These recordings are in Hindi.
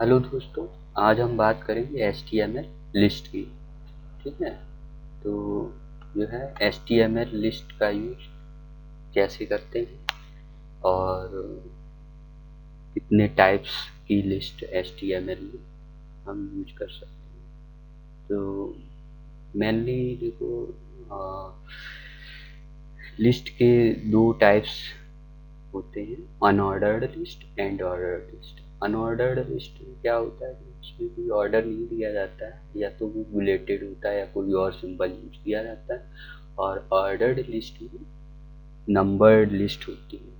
हेलो दोस्तों, आज हम बात करेंगे HTML लिस्ट की। ठीक है। तो जो है HTML लिस्ट का यूज कैसे करते हैं और कितने टाइप्स की लिस्ट HTML में हम यूज कर सकते हैं। तो मेनली देखो, लिस्ट के दो टाइप्स होते हैं, unordered list and ordered list. Unordered list में क्या होता है कि उसमें कोई ऑर्डर नहीं दिया जाता है, या तो वो बुलेटेड होता है या कोई और सिंबल यूज किया जाता है। और ऑर्डर्ड लिस्ट में नंबर्ड लिस्ट होती है,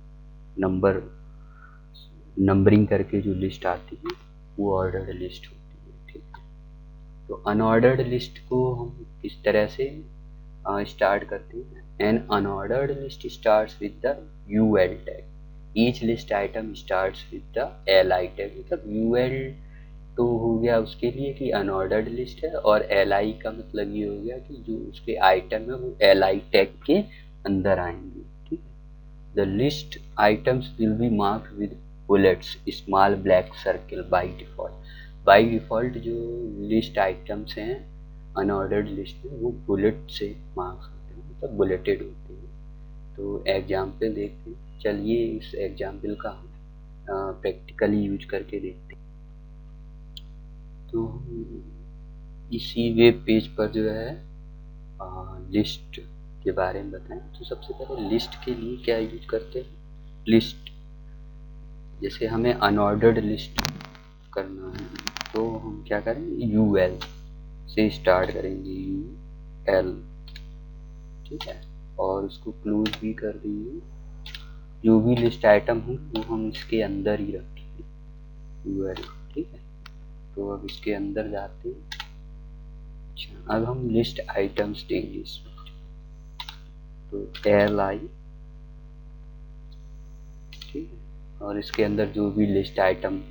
नंबरिंग करके जो लिस्ट आती है वो ऑर्डर्ड लिस्ट होती है। ठीक है। तो अनऑर्डर्ड लिस्ट को हम किस तरह से स्टार्ट करते हैं? An unordered list starts with the UL tag. Each list item starts with the L I tag. मतलब यूएल तो हो गया उसके लिए कि अनऑर्डर्ड लिस्ट है, और एल आई का मतलब ये हो गया कि जो उसके आइटम है वो एल आई टैग के अंदर आएंगे। ठीक है। The list items will be marked with bullets, small black circle by default. By default जो लिस्ट आइटम्स हैं अनऑर्डर्ड लिस्ट में वो बुलेट से मार्क्स होते हैं, मतलब बुलेटेड होते हैं। तो एग्जाम्पल देखते हैं। चलिए इस एग्जाम्पल का हम प्रैक्टिकली यूज करके देखते हैं। तो इसी वेब पेज पर जो है लिस्ट के बारे में बताएं। तो सबसे पहले लिस्ट के लिए क्या यूज करते हैं? लिस्ट, जैसे हमें अनऑर्डर्ड लिस्ट करना है तो हम क्या करेंगे, यू एल से स्टार्ट करेंगे, यू एल। ठीक है। और उसको क्लोज भी कर देंगे। जो भी लिस्ट आइटम हो वो हम इसके अंदर ही रखेंगे, यू एल। ठीक है। तो अब इसके अंदर जाते हैं। अच्छा, अब हम लिस्ट आइटम्स देंगे इसमें। तो एल आई। ठीक है। और इसके अंदर जो भी लिस्ट आइटम,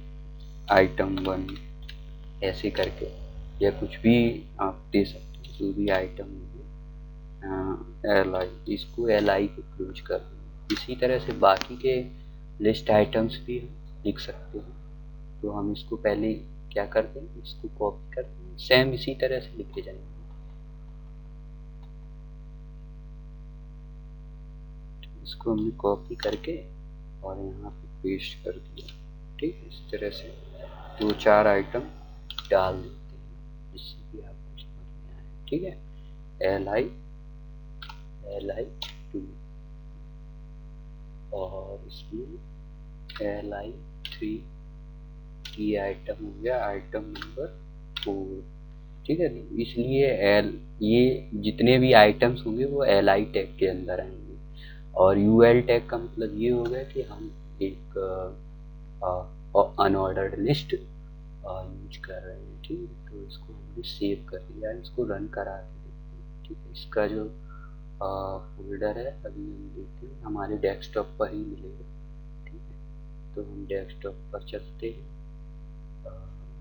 आइटम 1 ऐसे करके, या कुछ भी आप दे सकते हो, जो भी आइटम होगी एल आई, इसको एल आई को क्लोज कर दें। इसी तरह से बाकी के लिस्ट आइटम्स भी हम लिख सकते हैं। तो हम इसको पहले क्या करते हैं, इसको कॉपी करते हैं, सेम इसी तरह से लिखे जाएंगे। इसको हमने कॉपी करके और यहाँ पे पेस्ट कर दिया। ठीक है। इस तरह से 2-4 आइटम डाल देते हैं, जिससे कि आपको समझ में आए। ठीक है। एल आई 2, और इसमें एल आई 3, ये आइटम हो गया आइटम नंबर 4। ठीक है। तो इसलिए एल, ये जितने भी आइटम्स होंगे वो एल आई टैग के अंदर आएंगे। और यू एल टैग का मतलब ये हो गया कि हम एक अनऑर्डर्ड लिस्ट यूज कर रहे हैं। ठीक है। तो इसको हमने सेव कर लिया, इसको रन करा के देखते हैं। ठीक है। इसका जो फोल्डर है अभी हम देखते हैं, हमारे डेस्कटॉप पर ही मिलेगा। ठीक है। तो हम डेस्कटॉप पर चलते हैं,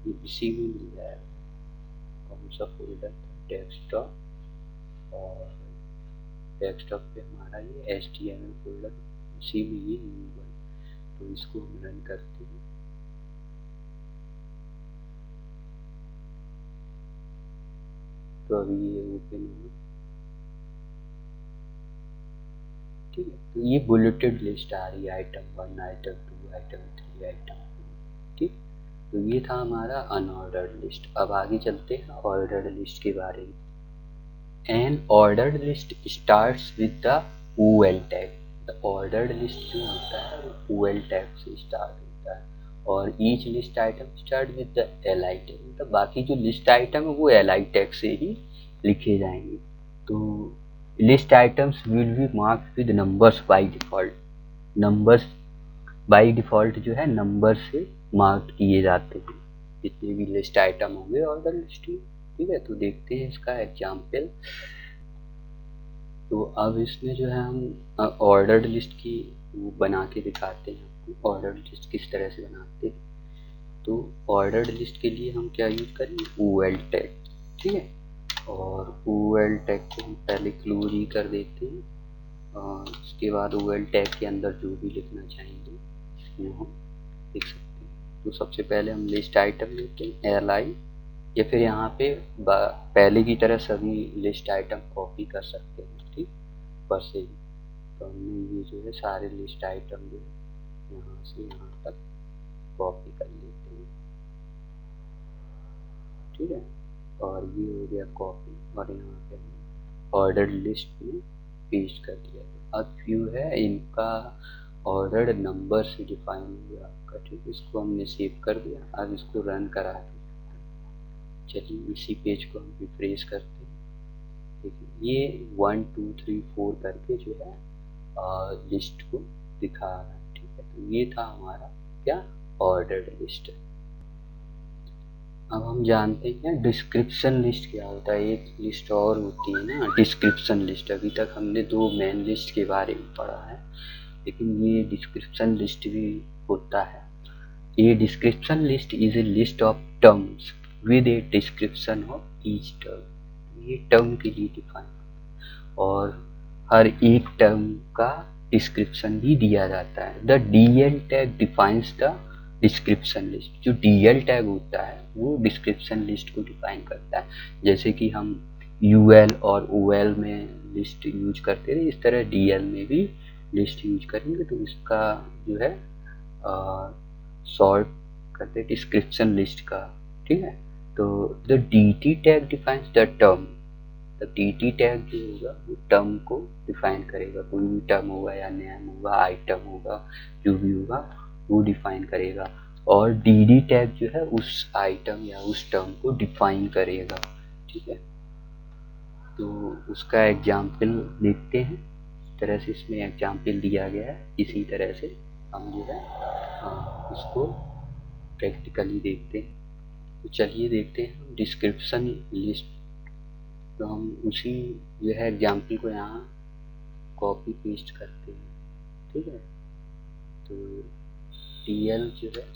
ये इसी में मिल जाएगा। कौन सा फोल्डर था? डेस्कटॉप। और डेस्कटॉप पे हमारा ये HTML फोल्डर, इसी में ये U1। तो इसको हम रन करते हैं। तो अभी ये ओपन होगा। ठीक है। तो ये बुलेटेड लिस्ट आ रही है, आइटम 1, आइटम 2, आइटम 3, आइटम 4। ठीक। तो ये था हमारा अनऑर्डर्ड लिस्ट। अब आगे चलते हैं ऑर्डर्ड लिस्ट के बारे में। N ordered list starts with the OL tag. The ordered list जो होता है वो OL टैग से स्टार्ट होता है, और each list item start with the LI tag. मतलब बाकी जो लिस्ट आइटम है वो LI टैग से ही लिखे जाएंगे। तो list items will be marked with numbers by default. Numbers by default जो है नंबर से मार्क किए जाते हैं जितने भी लिस्ट आइटम होंगे ऑर्डर लिस्ट में। ठीक है। तो देखते हैं इसका एग्जाम्पल। तो अब इसमें जो है हम ऑर्डर्ड लिस्ट की वो बना के दिखाते हैं आपको, ऑर्डर्ड लिस्ट किस तरह से बनाते हैं। तो ऑर्डर्ड लिस्ट के लिए हम क्या यूज करेंगे, OL टैग। ठीक है। और OL टैग को हम पहले क्लोज ही कर देते हैं, और उसके बाद OL टैग के अंदर जो भी लिखना चाहेंगे वो हम लिख सकते हैं। तो सबसे पहले हम लिस्ट आइटम लेते हैं LI, या फिर यहाँ पे पहले की तरह सभी लिस्ट आइटम कॉपी कर सकते हैं, ठीक, ऊपर से ही। तो हमने ये जो है सारे लिस्ट आइटम जो है यहाँ से यहाँ तक कॉपी कर लेते हैं, ठीक है। और ये हो गया कॉपी, और यहाँ पे ऑर्डर लिस्ट में पेस्ट कर दिया। अब व्यू है इनका ऑर्डर नंबर से डिफाइन हुआ आपका, ठीक है। इसको हमने सेव कर दिया, अब इसको रन करा दिया। चलिए इसी पेज को हम रिफ्रेश करते हैं। देखिए ये 1 2 3 4 करके जो है लिस्ट को दिखा रहा है, ठीक है। तो ये था हमारा क्या, ऑर्डर्ड लिस्ट। अब हम जानते हैं डिस्क्रिप्शन लिस्ट क्या होता है। एक लिस्ट और होती है ना, डिस्क्रिप्शन लिस्ट। अभी तक हमने दो मेन लिस्ट के बारे में पढ़ा है, लेकिन ये डिस्क्रिप्शन लिस्ट भी होता है। A description list is a list of terms with a description of each term। ये टर्म के लिए डिफाइन, और हर एक टर्म का डिस्क्रिप्शन भी दिया जाता है। The DL tag defines the description list. जो DL टैग होता है वो डिस्क्रिप्शन लिस्ट को डिफाइन करता है। जैसे कि हम UL और OL में लिस्ट यूज करते हैं, इस तरह DL में भी लिस्ट यूज करेंगे तो इसका जो है सॉर्ट करते डिस्क्रिप्शन लिस्ट का, ठीक है। तो the DT tag defines the term. The DT tag जो होगा वो टर्म को डिफाइन करेगा। कोई भी टर्म होगा या नेम होगा, आइटम होगा, जो भी होगा वो डिफाइन करेगा। और DD टैग जो है उस आइटम या उस टर्म को डिफाइन करेगा, ठीक है। तो उसका एग्जाम्पल देखते हैं। इस तरह से इसमें एग्जाम्पल दिया गया है, इसी तरह से हम जो है इसको प्रैक्टिकली देखते हैं। तो चलिए देखते हैं डिस्क्रिप्शन लिस्ट। तो हम उसी जो है एग्जाम्पल को यहाँ कॉपी पेस्ट करते हैं, ठीक है। तो DL जो है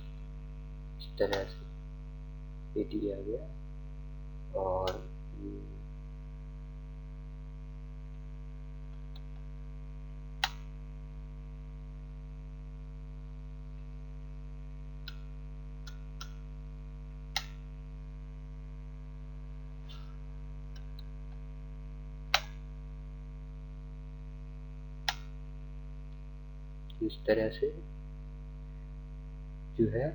इस तरह से ये दिया गया, और इस तरह से जो है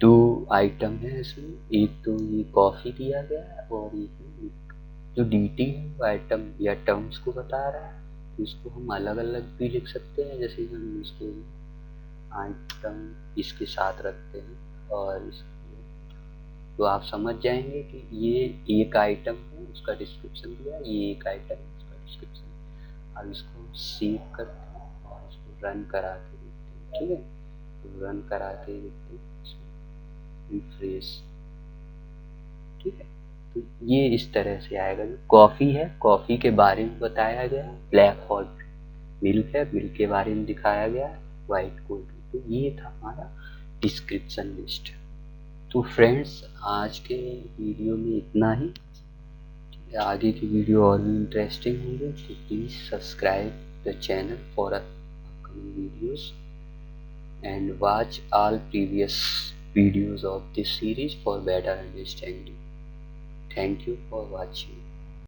दो आइटम है इसमें। एक तो ये कॉफ़ी दिया गया है, और एक जो DT है वो आइटम या टर्म्स को बता रहा है। तो इसको हम अलग अलग भी लिख सकते हैं, जैसे हम इसको आइटम इसके साथ रखते हैं, और तो आप समझ जाएंगे कि ये एक आइटम है उसका डिस्क्रिप्शन दिया, ये एक आइटम है उसका डिस्क्रिप्शन। अब इसको सेव करते हैं और इसको रन करा के देखते हैं, ठीक है। तो रन करा के देखते हैं, रिफ्रेश, ठीक है। तो ये इस तरह से आएगा। जो कॉफ़ी है, कॉफ़ी के बारे में बताया गया, ब्लैक और मिल्क है, मिल्क के बारे में दिखाया गया, वाइट कोल्ड। तो ये था हमारा डिस्क्रिप्शन लिस्ट। तो फ्रेंड्स आज के वीडियो में इतना ही। आगे की वीडियो और भी इंटरेस्टिंग होंगे, तो please subscribe the channel for upcoming videos and watch all previous videos of this series for better understanding. Thank you for watching.